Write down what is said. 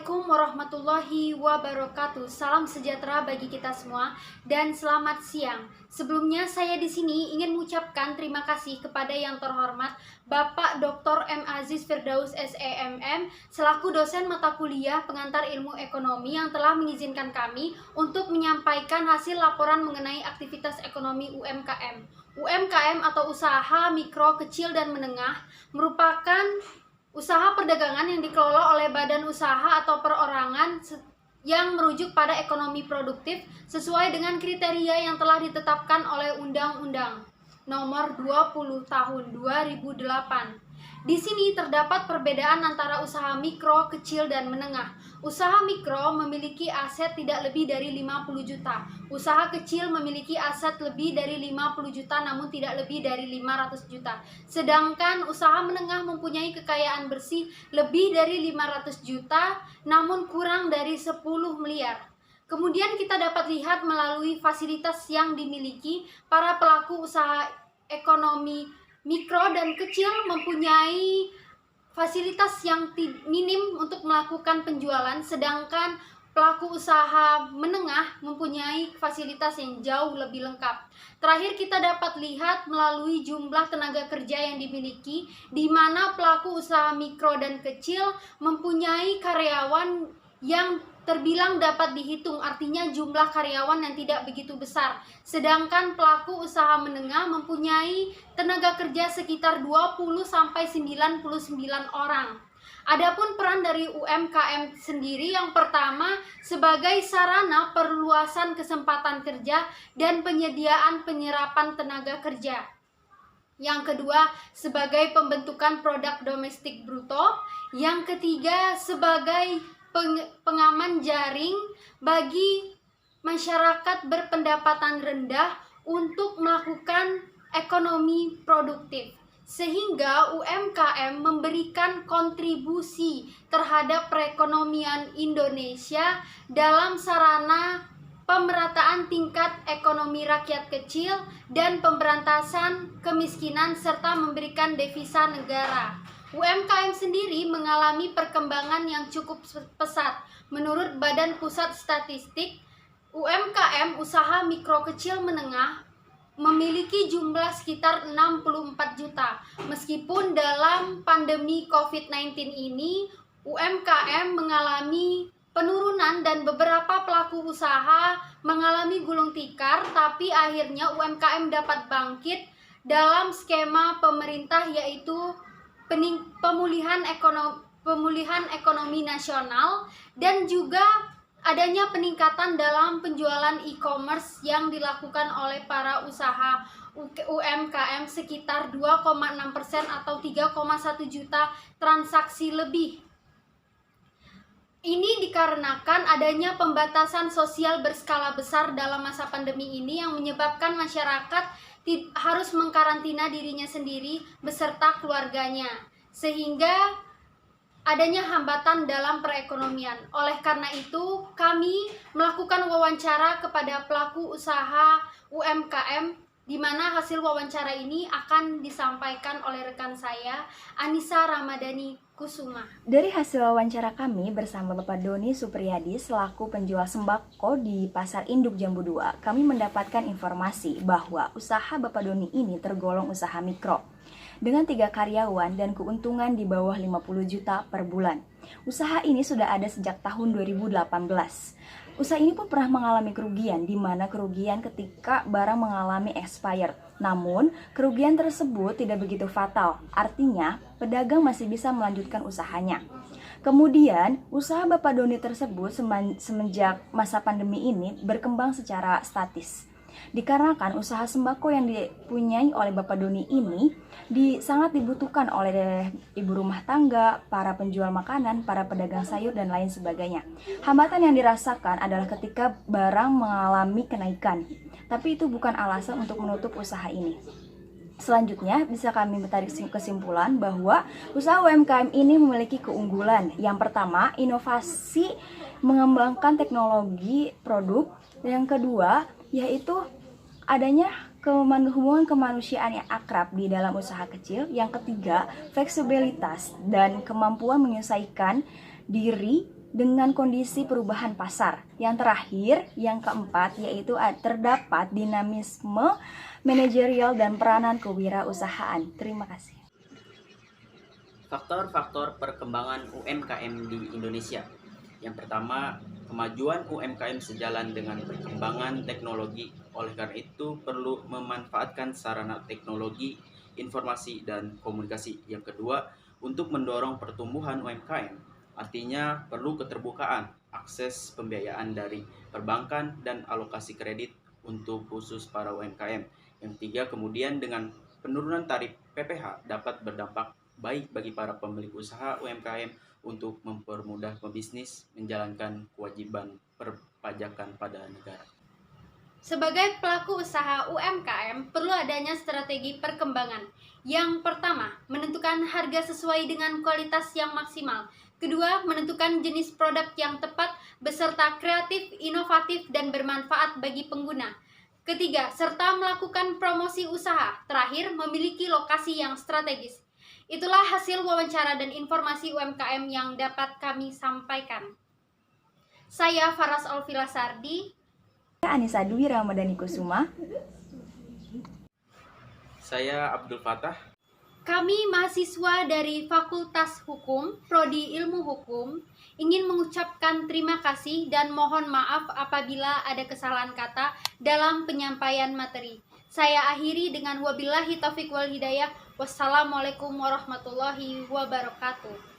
Assalamualaikum warahmatullahi wabarakatuh. Salam sejahtera bagi kita semua dan selamat siang. Sebelumnya saya di sini ingin mengucapkan terima kasih kepada yang terhormat Bapak Dr. M. Aziz Firdaus SEMM selaku dosen mata kuliah pengantar ilmu ekonomi yang telah mengizinkan kami untuk menyampaikan hasil laporan mengenai aktivitas ekonomi UMKM. UMKM atau usaha mikro, kecil, dan menengah merupakan usaha perdagangan yang dikelola oleh badan usaha atau perorangan yang merujuk pada ekonomi produktif sesuai dengan kriteria yang telah ditetapkan oleh Undang-Undang Nomor 20 Tahun 2008. Di sini terdapat perbedaan antara usaha mikro, kecil, dan menengah. Usaha mikro memiliki aset tidak lebih dari 50 juta. Usaha kecil memiliki aset lebih dari 50 juta namun tidak lebih dari 500 juta. Sedangkan usaha menengah mempunyai kekayaan bersih lebih dari 500 juta namun kurang dari 10 miliar. Kemudian kita dapat lihat melalui fasilitas yang dimiliki para pelaku usaha ekonomi mikro dan kecil mempunyai fasilitas yang minim untuk melakukan penjualan, sedangkan pelaku usaha menengah mempunyai fasilitas yang jauh lebih lengkap. Terakhir kita dapat lihat melalui jumlah tenaga kerja yang dimiliki, di mana pelaku usaha mikro dan kecil mempunyai karyawan yang terbilang dapat dihitung, artinya jumlah karyawan yang tidak begitu besar. Sedangkan pelaku usaha menengah mempunyai tenaga kerja sekitar 20-99 orang. Adapun peran dari UMKM sendiri, yang pertama sebagai sarana perluasan kesempatan kerja dan penyediaan penyerapan tenaga kerja. Yang kedua sebagai pembentukan produk domestik bruto. Yang ketiga sebagai pengaman jaring bagi masyarakat berpendapatan rendah untuk melakukan ekonomi produktif, sehingga UMKM memberikan kontribusi terhadap perekonomian Indonesia dalam sarana pemerataan tingkat ekonomi rakyat kecil dan pemberantasan kemiskinan serta memberikan devisa negara. UMKM sendiri mengalami perkembangan yang cukup pesat. Menurut Badan Pusat Statistik, UMKM usaha mikro kecil menengah memiliki jumlah sekitar 64 juta. Meskipun dalam pandemi COVID-19 ini, UMKM mengalami penurunan dan beberapa pelaku usaha mengalami gulung tikar, tapi akhirnya UMKM dapat bangkit dalam skema pemerintah, yaitu pemulihan ekonomi nasional dan juga adanya peningkatan dalam penjualan e-commerce yang dilakukan oleh para usaha UMKM sekitar 2,6% atau 3,1 juta transaksi lebih. Ini dikarenakan adanya pembatasan sosial berskala besar dalam masa pandemi ini yang menyebabkan masyarakat harus mengkarantina dirinya sendiri beserta keluarganya, sehingga adanya hambatan dalam perekonomian. Oleh karena itu, kami melakukan wawancara kepada pelaku usaha UMKM, di mana hasil wawancara ini akan disampaikan oleh rekan saya, Anissa Ramadhani Kusuma. Dari hasil wawancara kami bersama Bapak Doni Supriyadi selaku penjual sembako di Pasar Induk Jambu 2, kami mendapatkan informasi bahwa usaha Bapak Doni ini tergolong usaha mikro dengan 3 karyawan dan keuntungan di bawah 50 juta per bulan. Usaha ini sudah ada sejak tahun 2018. Usaha ini pun pernah mengalami kerugian, di mana kerugian ketika barang mengalami expired. Namun, kerugian tersebut tidak begitu fatal. Artinya, pedagang masih bisa melanjutkan usahanya. Kemudian, usaha Bapak Doni tersebut semenjak masa pandemi ini berkembang secara statis. Dikarenakan usaha sembako yang dipunyai oleh Bapak Doni ini sangat dibutuhkan oleh ibu rumah tangga, para penjual makanan, para pedagang sayur, dan lain sebagainya. Hambatan yang dirasakan adalah ketika barang mengalami kenaikan, tapi itu bukan alasan untuk menutup usaha ini. Selanjutnya, bisa kami tarik kesimpulan bahwa usaha UMKM ini memiliki keunggulan. Yang pertama, inovasi mengembangkan teknologi produk. Yang kedua, yaitu adanya hubungan kemanusiaan yang akrab di dalam usaha kecil. Yang ketiga, fleksibilitas dan kemampuan menyelesaikan diri dengan kondisi perubahan pasar. Yang terakhir, yang keempat, yaitu terdapat dinamisme manajerial dan peranan kewirausahaan. Terima kasih. Faktor-faktor perkembangan UMKM di Indonesia. Yang pertama, kemajuan UMKM sejalan dengan perkembangan teknologi. Oleh karena itu, perlu memanfaatkan sarana teknologi, informasi, dan komunikasi. Yang kedua, untuk mendorong pertumbuhan UMKM, artinya perlu keterbukaan, akses pembiayaan dari perbankan, dan alokasi kredit untuk khusus para UMKM. Yang ketiga, kemudian dengan penurunan tarif PPh dapat berdampak baik bagi para pemilik usaha UMKM untuk mempermudah pebisnis menjalankan kewajiban perpajakan pada negara. Sebagai pelaku usaha UMKM, perlu adanya strategi perkembangan. Yang pertama, menentukan harga sesuai dengan kualitas yang maksimal. Kedua, menentukan jenis produk yang tepat beserta kreatif, inovatif, dan bermanfaat bagi pengguna. Ketiga, serta melakukan promosi usaha. Terakhir, memiliki lokasi yang strategis. Itulah hasil wawancara dan informasi UMKM yang dapat kami sampaikan. Saya Faras Olvila Sardi. Anissa Dwi Ramadhani Kusuma. Saya Abdul Fatah. Kami mahasiswa dari Fakultas Hukum, Prodi Ilmu Hukum, ingin mengucapkan terima kasih dan mohon maaf apabila ada kesalahan kata dalam penyampaian materi. Saya akhiri dengan wabillahi taufiq wal hidayah. Wassalamualaikum warahmatullahi wabarakatuh.